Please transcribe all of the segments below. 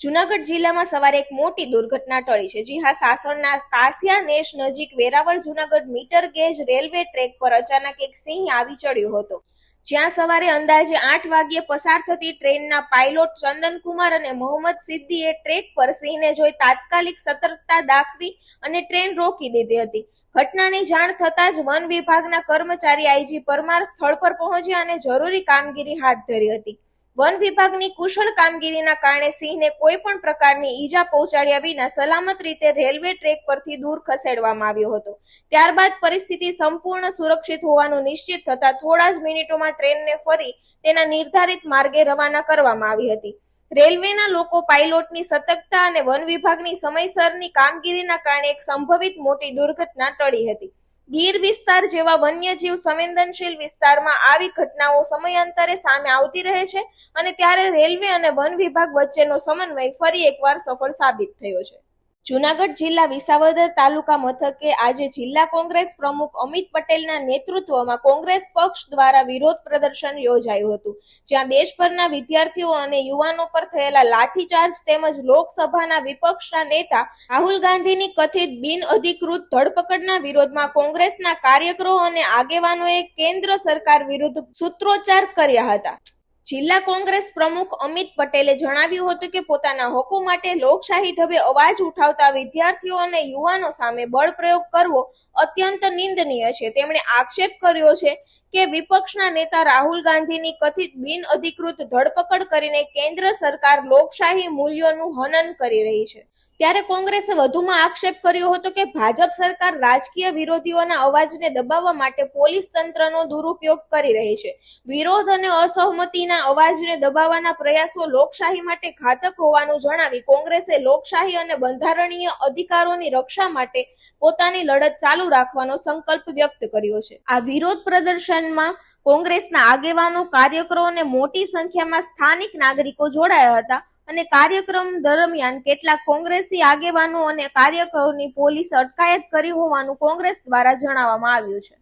જૂનાગઢ જિલ્લામાં સવારે એક મોટી દુર્ઘટના ટળી છે. જી હા, સાસણના કાસિયા નેશ નજીક Veraval Junagadh meter gauge railway track પર અચાનક એક સિંહ આવી ચડ્યો હતો. જ્યાં સવારે અંદાજે 8 વાગ્યે પસાર થતી ટ્રેનના પાયલોટ ચંદનકુમાર અને મોહમ્મદ સિદ્દીએ ટ્રેક પર સિંહને જોઈ તાત્કાલિક સતર્કતા દાખવી અને ટ્રેન રોકી દીધી હતી. ઘટનાની જાણ થતાં જ વન વિભાગના કર્મચારી આઈજી પરમાર સ્થળ પર પહોંચ્યા અને જરૂરી કામગીરી હાથ ધરી હતી. વન વિભાગની કુશળ કામગીરીના કારણે સિંહને કોઈ પણ પ્રકારની ઈજા પહોંચાડ્યા વિના સલામત રીતે રેલવે ટ્રેક પરથી દૂર ખસેડવામાં આવ્યો હતો. ત્યારબાદ પરિસ્થિતિ સંપૂર્ણ સુરક્ષિત હોવાનું નિશ્ચિત થતા થોડા જ મિનિટોમાં ટ્રેનને ફરી તેના નિર્ધારિત માર્ગે રવાના કરવામાં આવી હતી. રેલવેના લોકો, પાયલોટની સતર્કતા અને વન વિભાગની સમયસરની કામગીરીના કારણે એક સંભવિત મોટી દુર્ઘટના ટળી હતી. ગીર વિસ્તાર જેવા વન્યજીવ સંવેદનશીલ વિસ્તારમાં આવી ઘટનાઓ સમયાંતરે સામે આવતી રહે છે અને ત્યારે રેલવે અને વન વિભાગ વચ્ચેનો સમન્વય ફરી એકવાર સફળ સાબિત થયો છે. જૂનાગઢ જિલ્લા વિસાવદર તાલુકા મથકે આજે જિલ્લા કોંગ્રેસ પ્રમુખ અમિત પટેલના નેતૃત્વમાં કોંગ્રેસ પક્ષ દ્વારા વિરોધ પ્રદર્શન યોજાયું હતું, જ્યાં દેશભરના વિદ્યાર્થીઓ અને યુવાનો પર થયેલા લાઠીચાર્જ તેમજ લોકસભાના વિપક્ષના નેતા રાહુલ ગાંધીની કથિત બિનઅધિકૃત ધરપકડના વિરોધમાં કોંગ્રેસના કાર્યકરો અને આગેવાનોએ કેન્દ્ર સરકાર વિરુદ્ધ સૂત્રોચ્ચાર કર્યા હતા. જિલ્લા કોંગ્રેસ પ્રમુખ અમિત પટેલે જણાવ્યું હતું કે પોતાના હકો માટે લોકશાહી ઢબે અવાજ ઉઠાવતા વિદ્યાર્થીઓ અને યુવાનો સામે બળ પ્રયોગ કરવો અત્યંત નિંદનીય છે. તેમણે આક્ષેપ કર્યો છે કે વિપક્ષના નેતા રાહુલ ગાંધીની કથિત બિનઅધિકૃત ધરપકડ કરીને કેન્દ્ર સરકાર લોકશાહી મૂલ્યોનું હનન કરી રહી છે. ત્યારે કોંગ્રેસે વધુમાં આક્ષેપ કર્યો હતો કે ભાજપ સરકાર રાજકીય વિરોધીઓના અવાજને દબાવવા માટે પોલીસ તંત્રનો દુરુપયોગ કરી રહી છે. વિરોધ અને અસહમતિના અવાજને દબાવવાના પ્રયાસો લોકશાહી માટે ઘાતક હોવાનું જણાવી કોંગ્રેસે લોકશાહી અને બંધારણીય અધિકારોની રક્ષા માટે પોતાની લડત ચાલુ રાખવાનો સંકલ્પ વ્યક્ત કર્યો છે. આ વિરોધ પ્રદર્શનમાં કોંગ્રેસના આગેવાનો, કાર્યકરો અને મોટી સંખ્યામાં સ્થાનિક નાગરિકો જોડાયા હતા અને કાર્યક્રમ દરમિયાન કેટલાક કોંગ્રેસી આગેવાનો અને કાર્યકરોની પોલીસે અટકાયત કરી હોવાનું કોંગ્રેસ દ્વારા જણાવવામાં આવ્યું છે.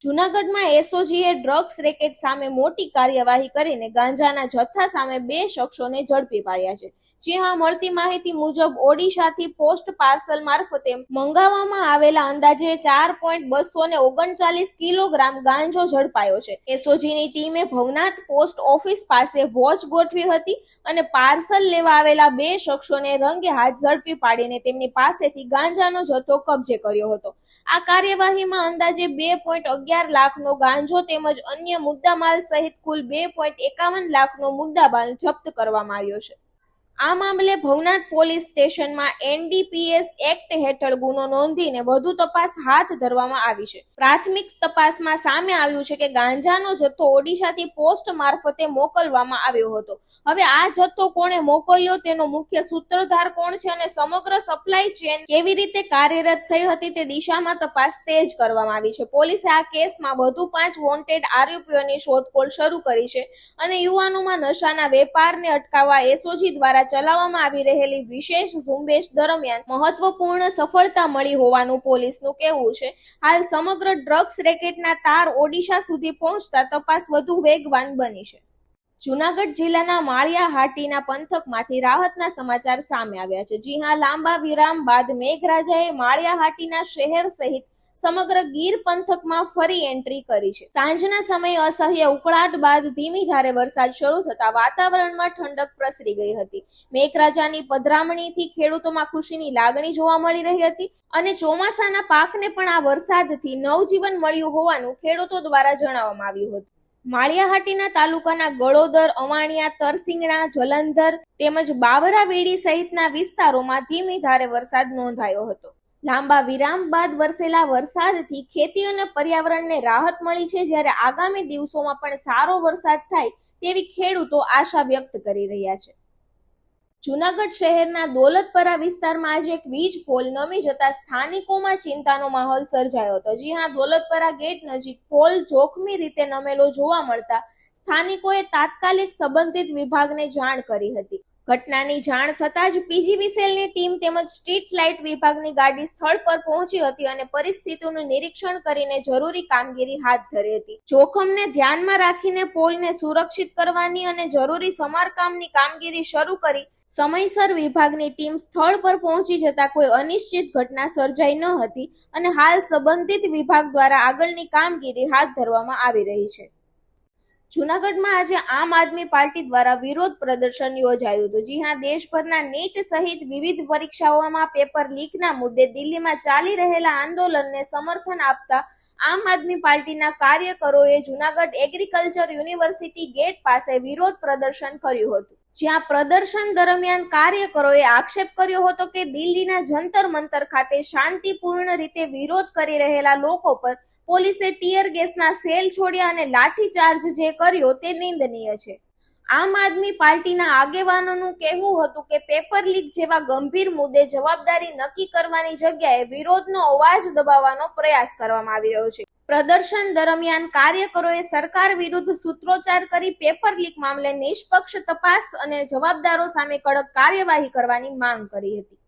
જૂનાગઢમાં એસઓજીએ ડ્રગ્સ રેકેટ સામે મોટી કાર્યવાહી કરીને ગાંજાના જથ્થા સામે 2 શખ્સોને ઝડપી પાડ્યા છે. જી હા, મળતી માહિતી મુજબ ઓડિશાથી પોસ્ટ પાર્સલ મારફતે મંગાવવામાં આવેલા અંદાજે 4.239 કિલોગ્રામ ગાંજો ઝડપાયો છે. એસઓજીની ટીમે ભવનાથ પોસ્ટ ઓફિસ પાસે વોચ ગોઠવી હતી અને પાર્સલ લેવા આવેલા 2 શખ્સોને રંગે હાથ ઝડપી પાડીને તેમની પાસેથી ગાંજાનો જથ્થો કબજે કર્યો હતો. આ કાર્યવાહીમાં અંદાજે 2.11 લાખનો ગાંજો તેમજ અન્ય મુદ્દામાલ સહિત કુલ 2.51 લાખનો મુદ્દામાલ જપ્ત કરવામાં આવ્યો છે. આ મામલે ભવનાથ પોલીસ સ્ટેશનમાં એનડીપીએસ એક્ટ હેઠળ ગુનો નોંધીને વધુ તપાસ હાથ ધરવામાં આવી છે. પ્રાથમિક તપાસમાં સામે આવ્યું છે કે ગાંજાનો જથ્થો ઓડિશાથી પોસ્ટ મારફતે મોકલવામાં આવ્યો હતો. હવે આ જથ્થો કોણે મોકલ્યો, તેનો મુખ્ય સૂત્રધાર કોણ છે અને સમગ્ર સપ્લાય ચેન કેવી રીતે કાર્યરત થઈ હતી તે દિશામાં તપાસ તેજ કરવામાં આવી છે. પોલીસે આ કેસમાં વધુ 5 વોન્ટેડ આરોપીઓની શોધખોળ શરૂ કરી છે અને યુવાનોમાં નશાના વેપારને અટકાવવા એસઓજી દ્વારા ચલાવવામાં આવી રહેલી વિશેષ ઝુંબેશ દરમિયાન મહત્વપૂર્ણ સફળતા મળી હોવાનું પોલીસનું કહેવું છે. હાલ સમગ્ર ડ્રગ્સ રેકેટના તાર ઓડિશા સુધી પહોંચતા તપાસ વધુ વેગવાન બની છે. જૂનાગઢ જિલ્લાના માળિયા હાટીના પંથકમાંથી રાહતના સમાચાર સામે આવ્યા છે. જી હા, લાંબા વિરામ બાદ મેઘરાજાએ માળિયા હાટીના શહેર સહિત સમગ્ર ગીર પંથકમાં ફરી એન્ટ્રી કરી છે. સાંજના સમયે અસહ્ય ઉકળાટ બાદ ધીમી ધારે વરસાદ શરૂ થતા વાતાવરણમાં ઠંડક પ્રસરી ગઈ હતી. મેઘરાજાની પધરામણીથી ખેડૂતોમાં ખુશીની લાગણી જોવા મળી રહી હતી અને ચોમાસાના પાકને પણ આ વરસાદથી નવજીવન મળ્યું હોવાનું ખેડૂતો દ્વારા જણાવવામાં આવ્યું હતું. માળિયાહાટીના તાલુકાના ગળોદર, અવાણિયા, તરસિંગણા, જલંધર તેમજ બાવરાવેડી સહિતના વિસ્તારોમાં ધીમી ધારે વરસાદ નોંધાયો હતો. લાંબા વિરામ બાદ વરસેલા વરસાદથી ખેતી અને પર્યાવરણને રાહત મળી છે, જ્યારે આગામી દિવસોમાં પણ સારો વરસાદ થાય તેવી ખેડૂતો આશા વ્યક્ત કરી રહ્યા છે. જૂનાગઢ શહેરના દોલતપરા વિસ્તારમાં આજે એક વીજ પોલ નમી જતા સ્થાનિકોમાં ચિંતાનો માહોલ સર્જાયો હતો. જી હા, દોલતપરા ગેટ નજીક પોલ જોખમી રીતે નમેલો જોવા મળતા સ્થાનિકોએ તાત્કાલિક સંબંધિત વિભાગને જાણ કરી હતી ઘટનાની જાણ થતાં જ પીજીવીસીએલની ટીમ તેમજ સ્ટ્રીટ લાઇટ વિભાગની ગાડી સ્થળ પર પહોંચી હતી અને પરિસ્થિતિનું નિરીક્ષણ કરીને જરૂરી કામગીરી હાથ ધરી હતી. જોખમને ધ્યાનમાં રાખીને પોલને સુરક્ષિત કરવાની અને જરૂરી સમારકામની કામગીરી શરૂ કરી સમયસર વિભાગની ટીમ સ્થળ પર પહોંચી જતા કોઈ અનિશ્ચિત ઘટના સર્જાઈ ન હતી અને હાલ સંબંધિત વિભાગ દ્વારા આગળની કામગીરી હાથ ધરવામાં આવી રહી છે. જૂનાગઢમાં આજે આમ આદમી પાર્ટી દ્વારા વિરોધ પ્રદર્શન યોજાયું હતું. જી હા, દેશભરના નીટ સહિત વિવિધ પરીક્ષાઓમાં પેપર લીકના મુદ્દે દિલ્હીમાં ચાલી રહેલા આંદોલનને સમર્થન આપતા આમ આદમી પાર્ટીના કાર્યકરોએ જૂનાગઢ એગ્રીકલ્ચર યુનિવર્સિટી ગેટ પાસે વિરોધ પ્રદર્શન કર્યું હતું. જ્યાં પ્રદર્શન દરમિયાન કાર્યકરોએ આક્ષેપ કર્યો હતો કે દિલ્હીના જંતર મંતર ખાતે શાંતિપૂર્ણ રીતે વિરોધ કરી રહેલા લોકો પર પોલીસે ટીયર ગેસના સેલ છોડ્યા અને લાઠીચાર્જ જે કર્યો તે નિંદનીય છે. આમ આદમી પાર્ટીના આગેવાનોનું કહેવું હતું કે પેપર લીક જેવા ગંભીર મુદ્દે જવાબદારી નક્કી કરવાની જગ્યાએ વિરોધનો અવાજ દબાવવાનો પ્રયાસ કરવામાં આવી રહ્યો છે. પ્રદર્શન દરમિયાન કાર્યકરોએ સરકાર વિરુદ્ધ સૂત્રોચ્ચાર કરી પેપર લીક મામલે નિષ્પક્ષ તપાસ અને જવાબદારો સામે કડક કાર્યવાહી કરવાની માંગ કરી હતી.